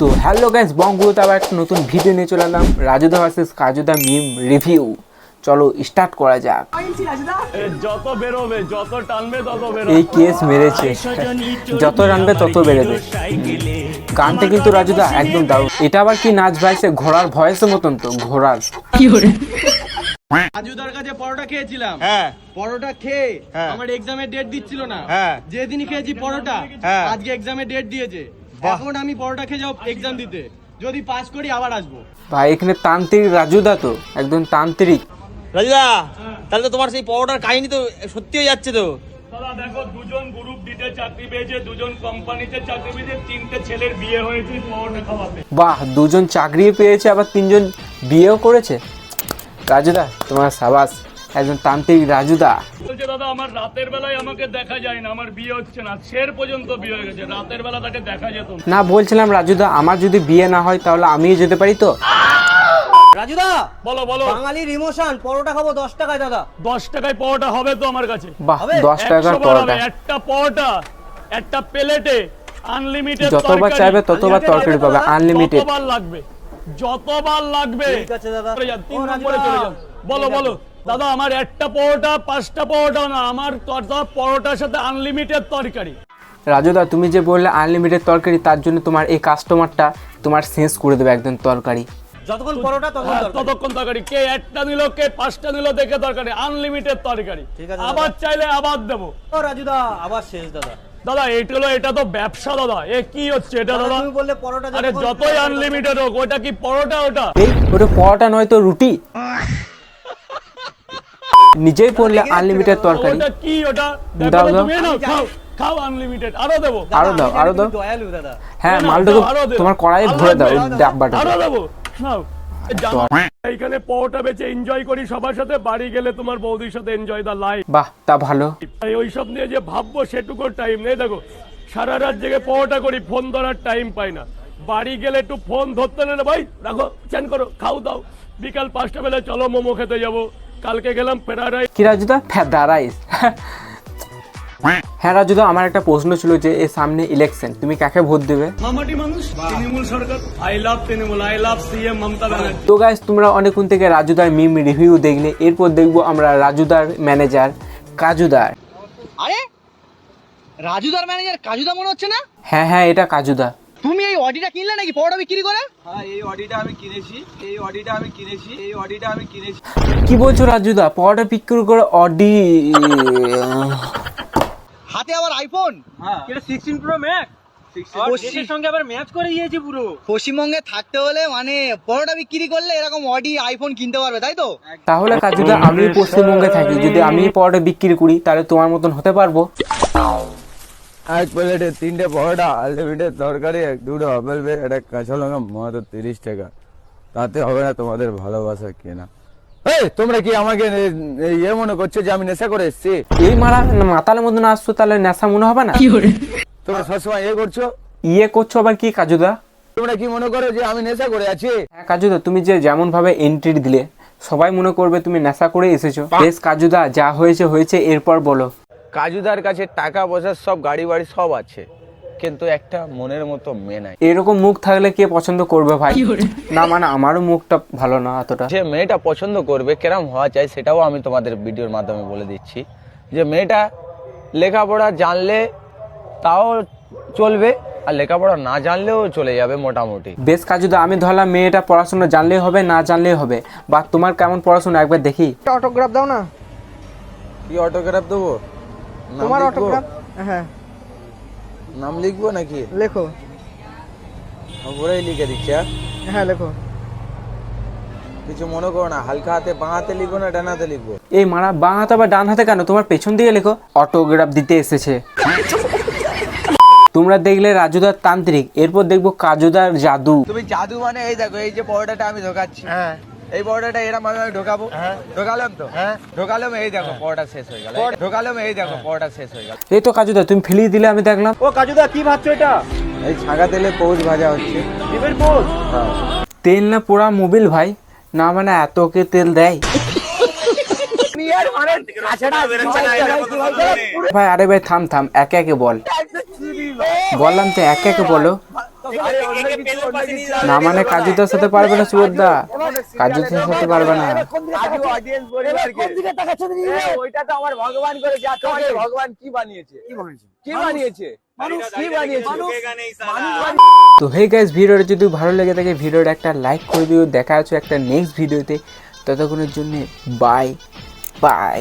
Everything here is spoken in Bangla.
তো হ্যালো গাইস, বঙ্গগুলোতে আবার একটা নতুন ভিডিও নিয়ে চলে এলাম। রাজুদা ভার্সেস কাজুদা মিম রিভিউ। চলো স্টার্ট করা যাক। যত বেরোবে, যত টানবে তত বেরোবে। এই কেস মেরেছে, যত টানবে তত বেরোবে। গানটা কিন্তু রাজুদা একদম দারুণ। এটা আবার কি নাচ ভাইছে, ঘোড়ার ভয়েসের মতন তো, ঘোড়ার। রাজুদার কাছে পরোটা খেয়েছিলাম। হ্যাঁ, পরোটা খেয়ে হ্যাঁ। আমার এক্সামের ডেট দিচ্ছিল না। হ্যাঁ। যেদিনই খেয়েছি পরোটা, হ্যাঁ। আজকে এক্সামের ডেট দিয়েছে। বাহ। এখন আমি পরোটা খেয়ে যাবো এক্সাম দিতে, যদি পাস করি আবার আসবো। ভাই এখানে তান্ত্রিক রাজুদা তো, একদম তান্ত্রিক। রাজুদা, তাহলে তো তোমার সেই পরোটার কাহিনী তো সত্যি হয়ে যাচ্ছে তো। দাদা দেখো, দুজন গ্রুপ ডিতে চাকরি পেয়েছে, দুজন কোম্পানিতে চাকরি পেয়েছে, তিনটে ছেলের বিয়ে হয়েছে পরোটা খাওয়াতে। বাহ, দুজন চাকরি পেয়েছে আবার তিনজন বিয়েও করেছে। রাজুদা তোমার সাবাস, একজন তান্ত্রিক রাজুদা। বলছে দাদা আমার রাতের বেলায় আমাকে দেখা যায় না, আমার বিয়ে হচ্ছে না। শের পর্যন্ত বিয়ে হয়ে গেছে, রাতের বেলা তাকে দেখা যেত না। না বলছিলাম রাজুদা, আমার যদি বিয়ে না হয় তাহলে আমিও যেতে পারি তো। রাজুদা, বলো বলো, বাঙালির ইমোশন, পরোটা খাবো 10 টাকায় দাদা। 10 টাকায় পরোটা হবে তো আমার কাছে? বাহ, হবে? 10 টাকার 100 বার পরোটা। হবে, একটা পরোটা, একটা প্লেটে আনলিমিটেড। যতবার চাইবে ততবার তরকারি পাবে, আনলিমিটেড। যতবার লাগবে, যতবার লাগবে। ঠিক আছে দাদা। চলে যান, 3 ও নম্বরে রাজুদা। চলে যান। বলো ঠিক আছে। বলো দাদা, আমার একটা পরোটা 5টা পরোটা না, আমার পরোটার সাথে আনলিমিটেড তরকারি। রাজুদা তুমি যে বললে আনলিমিটেড তরকারি, তার জন্য তোমার এই কাস্টমারটা তোমার শেষ করে দেবে একদম তরকারি। যতক্ষণ পরোটা ততক্ষণ হ্যাঁ, দরকার। ততক্ষণ তরকারি। কে একটা নিল, কে 5টা নিল, দেখে তরকারি, আনলিমিটেড তরকারি। ঠিক আছে দাদা। আবার চাইলে আবার দেবো। ও রাজুদা, আবার শেষ দাদা। দাদা এটা তো ব্যবসা দাদা। এ কি হচ্ছে এটা দাদা? তুমি বললে পরোটা আরে যতই আনলিমিটেড হোক, ওটা কি পরোটা? ওটা এই ওটা পরোটা নয় তো রুটি। নিজেই বললে আনলিমিটেড তরকারি। ওটা কি? ওটা দেখো দাও, তো, দাও। তুমি নাও, খাও খাও আনলিমিটেড। আরো দেবো, আরো দাও, আরো দাও। দয়ালু দাদা। হ্যাঁ, নাও, মালটাকে দাও, আরো দেবো। তোমার কড়াইয়ে ভরে দাও, এই ডাব্বাটা। আরো দেবো, নাও। এইখানে পরোটা বেচে এনজয় করি সবার সাথে, বাড়ি গেলে তোমার বৌদির সাথে এনজয় দা লাইফ। বাহ, তা ভালো। ওইসব নিয়ে যে ভাববো সেটুকু টাইম নেই। দেখো সারা রাত জেগে পরোটা করি, ফোন ধরার টাইম পাই না। বাড়ি গেলে একটু ফোন ধরতে না, ভাই রাখো, চান করো, খাও দাও। বিকাল 5টা বেলা চলো মোমো খেতে যাবো। কালকে গেলাম ফেরার রাইস। কি রাজুদা, ফেদা রাইস? হ্যাঁ রাজুদা, আমার একটা প্রশ্ন ছিল যে এই সামনে ইলেকশন, তুমি কাকে ভোট দেবে? মামাটি মানুষ, তৃণমূল সরকার। I love Trinamool, I love CM Mamata Banerjee. তো গাইস, তোমরা অনেকক্ষণ থেকে রাজুদার মিম রিভিউ দেখলে, এরপর দেখবো আমরা রাজুদার ম্যানেজার কাজুদার। আরে রাজুদার ম্যানেজার কাজুদা মনে হচ্ছে না? হ্যাঁ হ্যাঁ, এটা কাজুদা। তুমি এই অডিটা কিনলে নাকি পরোটা বিক্রি করে? হ্যাঁ, এই অডিটা আমি কিনেছি। কি বলছো রাজুদা, পরোটা বিক্রি করে অডি? হাতে আবার আইফোন। হ্যাঁ, এটা 16 প্রো ম্যাক্স। এর সঙ্গে আবার ম্যাচ করে দিয়েছি পুরো। পশ্চিমবঙ্গে থাকতে হলে মানে পরোটা বিক্রি করলে এরকম অডি আইফোন কিনতে পারবে, তাই তো? তাহলে কাজুদা, আমি পশ্চিমবঙ্গে থাকি, যদি আমি পরোটা বিক্রি করি তাহলে তোমার মতন হতে পারবো? এক প্লেটে 3টে পরোটা, আনলিমিটেড তরকারি, দুটো আপেল বে, একটা কাঁচা লঙ্কা, মাত্র 30 টাকা। তাতে হবে না তোমাদের ভালোবাসা কেনা? এই তোমরা কি আমাকে ইয়ে মনে করছো যে আমি নেশা করে এসেছি? এই মারা মাতালের মতন আসছো, তাহলে নেশা মনে হবে না? তোমরা সবসময় ইয়ে করছো। ইয়ে করছো আবার কি কাজুদা? তোমরা কি মনে করো যে আমি নেশা করে আছি? হ্যাঁ কাজুদা, তুমি যে যেমন ভাবে এন্ট্রি দিলে, সবাই মনে করবে তুমি নেশা করে এসেছো। বেশ কাজুদা, যা হয়েছে হয়েছে, এরপর বলো। কাজুদার কাছে টাকা পয়সা সব, গাড়ি বাড়ি সব আছে, কিন্তু একটা মনের মতো মেয়ে নাই। এরকম মুখ থাকলে কে পছন্দ করবে ভাই? না মানে আমারও মুখটা ভালো না এতটা। যে মেয়েটা পছন্দ করবে কেরম হওয়া চাই, সেটাও আমি তোমাদের ভিডিওর মাধ্যমে বলে দিচ্ছি। যে মেয়েটা লেখাপড়া জানলে তাও চলবে, আর লেখাপড়া না জানলেও চলে যাবে মোটামুটি। বেশ কাজুদা, আমি ধরলাম মেয়েটা পড়াশোনা জানলেই হবে, না জানলেই হবে। বা তোমার কেমন পড়াশোনা একবার দেখি। অটোগ্রাফ দাও না, কি অটোগ্রাফ দেবো? নাম তোমার লিখবো? অটোগ্রাফ। হ্যাঁ নাম লিখবো নাকি? লেখো। ওপরেই লিখে দিচ্ছি। হ্যাঁ লেখো। কিছু মনে করো না, হালকা হাতে বাঁ হাতে লিখবো না ডান হাতে লিখবো? এই মারা, বাঁ হাতে বা ডান হাতে কেন? তোমার পেছন দিকে লেখো। অটোগ্রাফ দিতে এসেছে। তোমরা দেখলে রাজুদার তান্ত্রিক, এরপর দেখবো কাজুদার জাদু। তুমি জাদু মানে এই দেখো, এই যে পরোটাটা আমি ঢোকাচ্ছি, হ্যাঁ এই পরোটাটা এরম ভাবে আমি ঢোকাবো। ঢোকালাম তো, ঢোকালাম, এই দেখো পরোটা শেষ হয়ে গেল। ঢোকালাম, এই দেখো পরোটা শেষ হয়ে গেল। এই তো কাজুদা, তুমি ফেলিয়ে দিলে, আমি দেখলাম। ও কাজুদা কি ভাবছো এটা? এই ছাঁকা তেলে পৌষ ভাজা হচ্ছে। ডিমের পোজ। তেল না পোড়া মোবিল ভাই? না মানে এতকে তেল দেয় ভাই? আরে ভাই থাম থাম, একে একে বল। বললাম তো একে একে বলো। আরে অন্য কিছু অন্য কিছু না মানে কাজুদার সাথে পারবে না সুবোধদা, কাজুদার সাথে পারবে না। কাজু অডিয়েন্স পরিবারকে ওইটা তো আমার ভগবান করেছে। আর তোমাদের ভগবান কি বানিয়েছে? কি বানিয়েছে? মানুষ কি বানিয়েছে? তো হে গাইস, ভিডিওটা যদি ভালো লেগে থাকে ভিডিওটা একটা লাইক করে দিও। দেখা হচ্ছে একটা নেক্সট ভিডিওতে, ততক্ষণের জন্য বাই বাই।